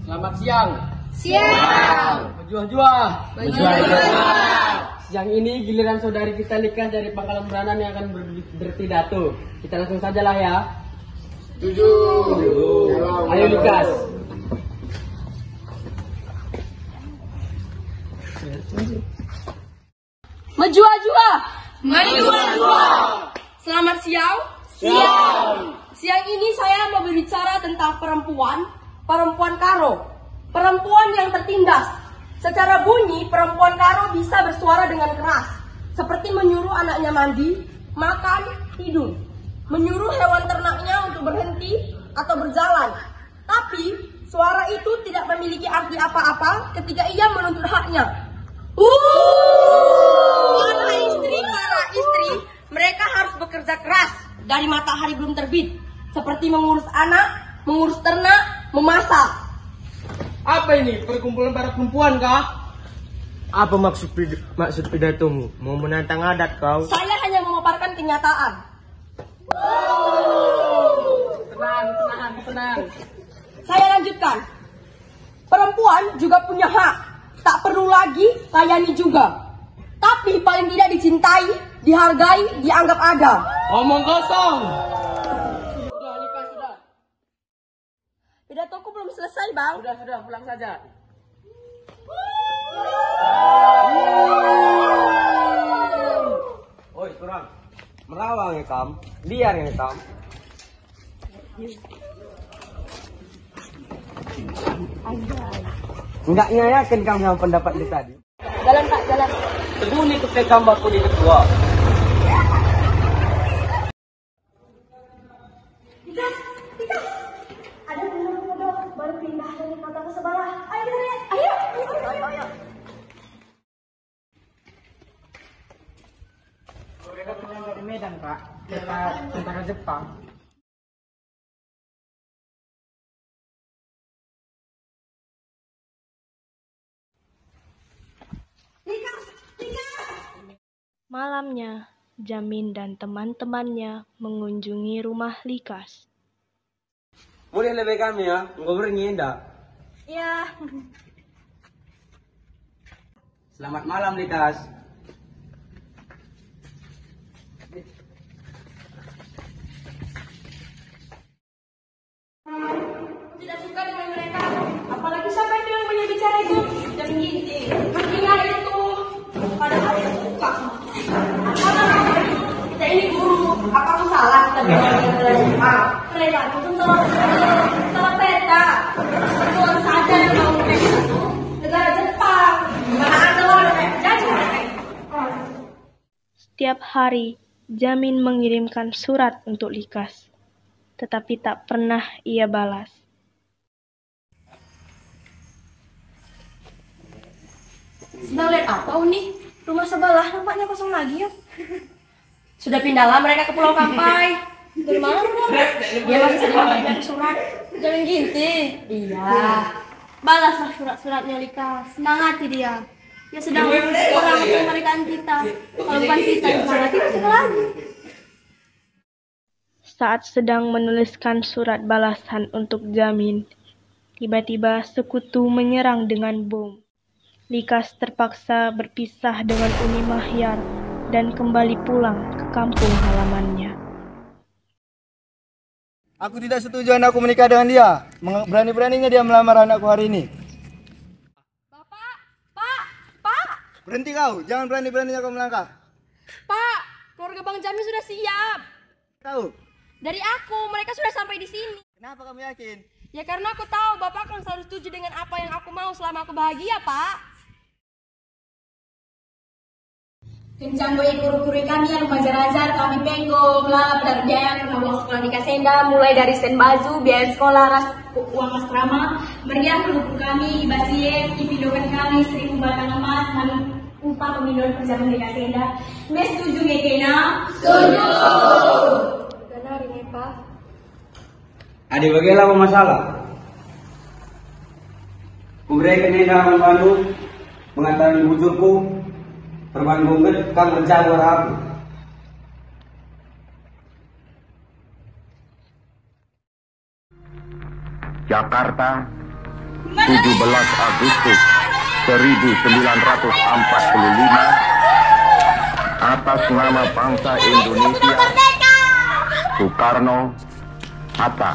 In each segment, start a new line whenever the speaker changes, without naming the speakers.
Selamat siang.
Siang.
Berjuah-juah.
Berjuah-juah.
Siang ini giliran saudari kita Likas dari Pangkalan Beranan yang akan berpidato. Kita langsung saja lah ya.
Setuju.
Ayo Likas.
Berjuah-juah. Berjuah-juah. Selamat siang. Siang. Siang ini saya mau berbicara tentang perempuan karo. Perempuan yang tertindas. Secara bunyi, perempuan karo bisa bersuara dengan keras. Seperti menyuruh anaknya mandi, makan, tidur. Menyuruh hewan ternaknya untuk berhenti atau berjalan. Tapi, suara itu tidak memiliki arti apa-apa ketika ia menuntut haknya. Para istri, mereka harus bekerja keras dari matahari belum terbit. Seperti mengurus anak, mengurus ternak, memasak.
Apa ini? Perkumpulan para perempuan kah? Apa maksud pidatomu? Mau menantang adat kau?
Saya hanya memaparkan kenyataan.
Tenang.
Saya lanjutkan. Perempuan juga punya hak. Tak perlu lagi layani juga. Tapi paling tidak dicintai, dihargai, dianggap ada.
Omong kosong. Sudah, Likas, sudah.
Pidatoku belum selesai, Bang.
Sudah, pulang saja. Oi, kurang. Merawang ya, Kam. Liar ya, Kam. Enggaknya yakin kamu sama pendapat itu tadi.
Jalan, Pak, jalan.
Teguh nih ketika gambarku di ketua.
Likas. Ada penduduk baru pindah dari kota ke sebelah. Ayo.
Mereka punya dari Medan, Pak. Kita tentara Jepang.
Malamnya, Jamin dan teman-temannya mengunjungi rumah Likas.
Boleh lebih kami ya, ngobrolnya enggak?
Ya.
Selamat malam, Likas.
Tidak suka dengan mereka. Apalagi siapa itu yang banyak bicara itu? Jangan ginti. Menghina itu. Padahal dia suka. Kita ini guru. Apa aku salah? Kita belajar Jepang. Mereka itu salah peta. Tuan sadar kalau mereka itu negara Jepang. Mana ada orang kayak jadi mereka.
Setiap hari, Jamin mengirimkan surat untuk Likas, tetapi tak pernah ia balas.
Sedang lihat apa, Uni? Rumah sebelah nampaknya kosong lagi ya. Sudah pindahlah mereka ke Pulau Kampai. Dari mana? Dia masih sedang membaca surat. Jangan ginti. Iya. Balaslah surat-suratnya, Likas. Semangati dia. Dia sedang orang kemerdekaan kita. Kalau bukan kita yang semangati, siapa lagi?
Saat sedang menuliskan surat balasan untuk Jamin, tiba-tiba sekutu menyerang dengan bom. Likas terpaksa berpisah dengan Uni Mahyar dan kembali pulang ke kampung halamannya.
Aku tidak setuju anakku menikah dengan dia. Berani-beraninya dia melamar anakku hari ini.
Pak!
Berhenti kau, jangan berani-beraninya kau melangkah.
Pak! Keluarga Bang Jamin sudah siap.
Tahu?
Dari aku, mereka sudah sampai di sini.
Kenapa kamu yakin?
Ya karena aku tahu Bapak akan selalu setuju dengan apa yang aku mau selama aku bahagia, Pak. Kencang gue guru-guru kami yang mengajar-ajar kami penggo, kelala pada biaya karena uang sekolah di Kasenda, mulai dari sen baju, biaya sekolah, uang asrama, meriah pendukung kami, Ibasiem, Ipidokan kami, 1000 batang emas, lalu upah pemindon perjalanan di Kasenda. Mes setuju Gekena? Setuju! Benar ini, Pak.
Adik bagaimana masalah? Kuberikan dalam Bandung mengantarkan bujurku perbandungan kang mencabar aku.
Jakarta, Agustus 1945 atas nama bangsa Indonesia, Soekarno Hatta.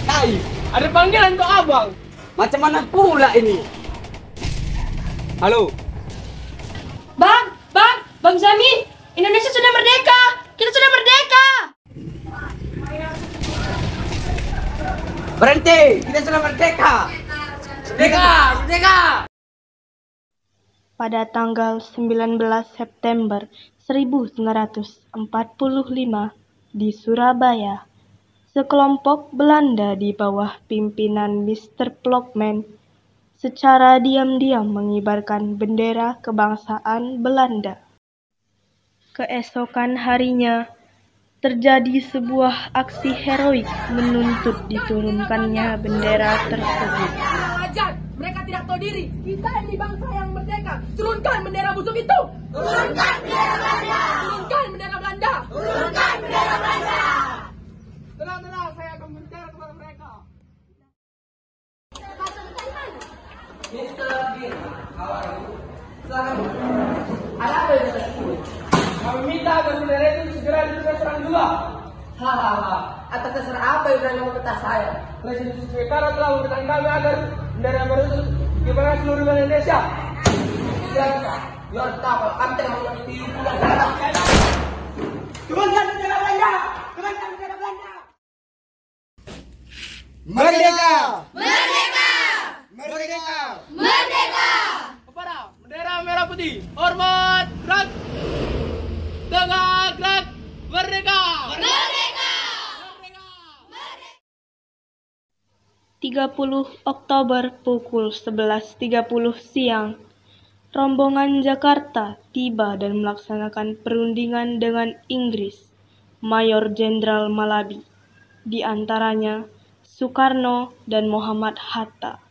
Hai, ada panggilan untuk abang.
Macam mana pula ini? Halo.
Bang Jamin, Indonesia sudah merdeka. Kita sudah merdeka.
Berhenti, kita sudah merdeka. Merdeka.
Pada tanggal 19 September 1945 di Surabaya, sekelompok Belanda di bawah pimpinan Mr. Plokman secara diam-diam mengibarkan bendera kebangsaan Belanda. Keesokan harinya, terjadi sebuah aksi heroik menuntut diturunkannya bendera tersebut.
Ajar, mereka tidak tahu diri. Kita ini bangsa yang merdeka. Turunkan bendera busuk itu. Turunkan bendera Belanda. Turunkan bendera Belanda. Turunkan bendera Belanda.
Tenang, saya akan bicara kepada mereka.
Ada apa yang kita sebut?
Kami minta agar bendera itu segera ditukar serang juga.
Hahaha. Atas dasar apa yang berani mempetas saya?
Presiden Soekarno telah memerintahkan kami agar bendera baru itu dikibarkan seluruh Indonesia.
Siapa? Biar tahu kami telah mengerti pula sekarang. Turunkan bendera Belanda. Turunkan bendera Belanda.
Merdeka!
Merdeka.
Merdeka!
Merdeka.
Kepada bendera merah putih, hormat, gerak, tegak, gerak, merdeka!
Merdeka.
30 Oktober pukul 11.30 siang, rombongan Jakarta tiba dan melaksanakan perundingan dengan Inggris, Mayor Jenderal Malabi, di antaranya Soekarno dan Muhammad Hatta.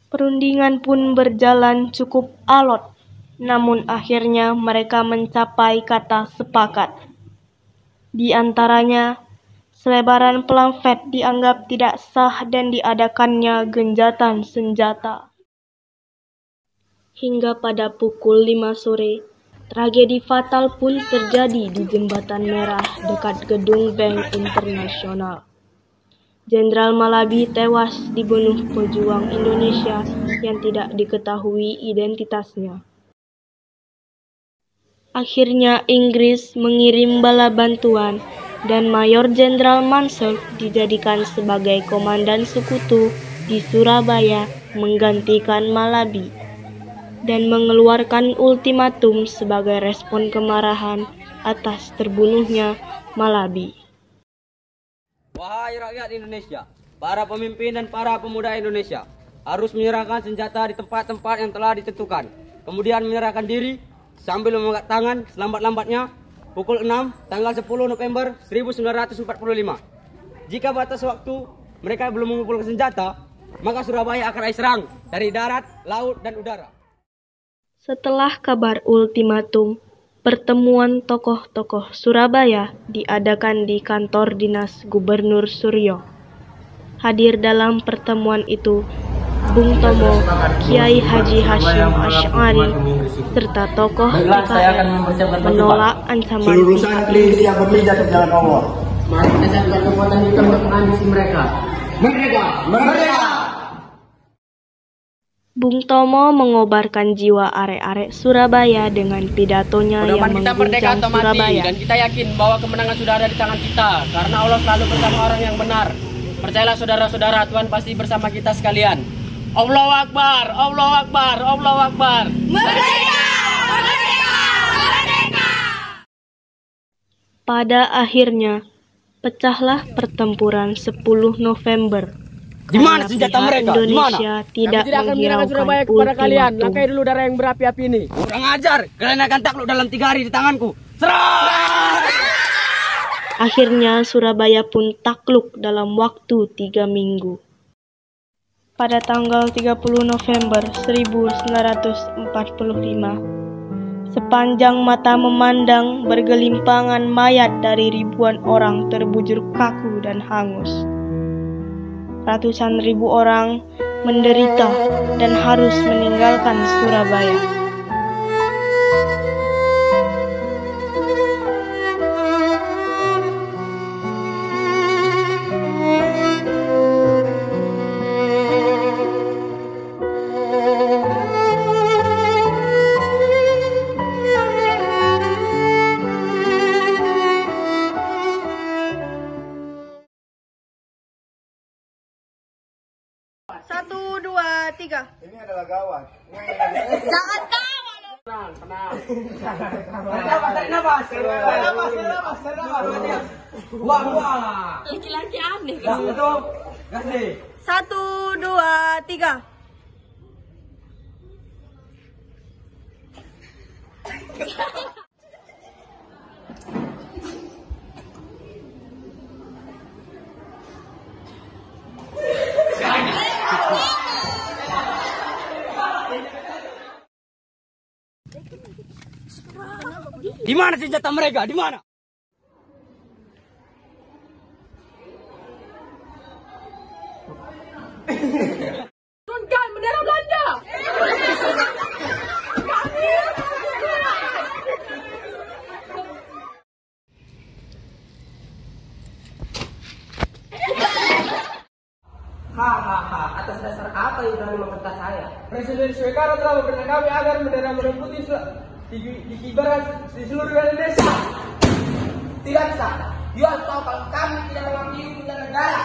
Perundingan pun berjalan cukup alot, namun akhirnya mereka mencapai kata sepakat. Di antaranya, selebaran pamflet dianggap tidak sah dan diadakannya gencatan senjata. Hingga pada pukul 5 sore, tragedi fatal pun terjadi di Jembatan Merah dekat gedung Bank Internasional. Jenderal Malabi tewas dibunuh pejuang Indonesia yang tidak diketahui identitasnya. Akhirnya Inggris mengirim bala bantuan dan Mayor Jenderal Mansell dijadikan sebagai komandan sekutu di Surabaya menggantikan Malabi dan mengeluarkan ultimatum sebagai respon kemarahan atas terbunuhnya Malabi.
Wahai rakyat Indonesia, para pemimpin dan para pemuda Indonesia harus menyerahkan senjata di tempat-tempat yang telah ditentukan. Kemudian menyerahkan diri sambil mengangkat tangan selambat-lambatnya pukul 6 tanggal 10 November 1945. Jika batas waktu mereka belum mengumpulkan senjata, maka Surabaya akan diserang dari darat, laut, dan udara.
Setelah kabar ultimatum, pertemuan tokoh-tokoh Surabaya diadakan di kantor dinas Gubernur Suryo. Hadir dalam pertemuan itu Bung Tomo, Kiai Haji Hashim Asy'ari, serta tokoh PKI menolak ancaman
Seluruh santri siap berpijak ke jalan Allah.
Mari kita satukan kekuatan kita untuk menghabisi mereka. Merdeka! Merdeka!
Bung Tomo mengobarkan jiwa arek-arek Surabaya dengan pidatonya yang mengguncang Surabaya.
Dan kita yakin bahwa kemenangan sudah ada di tangan kita, karena Allah selalu bersama orang yang benar. Percayalah saudara-saudara, Tuhan pasti bersama kita sekalian. Allahu Akbar, Allahu Akbar, Allahu Akbar.
Merdeka! Merdeka! Merdeka!
Pada akhirnya, pecahlah pertempuran 10 November.
Di mana
Karena
senjata
pihak
mereka? Di mana?
Indonesia tidak
Kami tidak akan menyerahkan
menghiraukan
Surabaya kepada kalian.
ultimatum.
Langkai dulu darah yang berapi-api ini.
Kurang ajar, kalian akan takluk dalam 3 hari di tanganku. Serang!
Akhirnya Surabaya pun takluk dalam waktu 3 minggu. Pada tanggal 30 November 1945, Sepanjang mata memandang, bergelimpangan mayat dari ribuan orang terbujur kaku dan hangus. Ratusan ribu orang menderita dan harus meninggalkan Surabaya.
Satu, dua, tiga.
Ini adalah gawat.
Jangan tawa lo.
Tenang.
Laki-laki aneh.
Kasih.
Satu, dua, tiga.
Di mana senjata mereka? Di mana?
Turunkan bendera Belanda.
Atas dasar apa yang berani membentak saya?
Presiden Soekarno telah memerintah kami agar bendera merah putih dikibarkan di seluruh Indonesia.
Tidak bisa. You harus tahu kalau kami tidak mengakui hukum dan negara.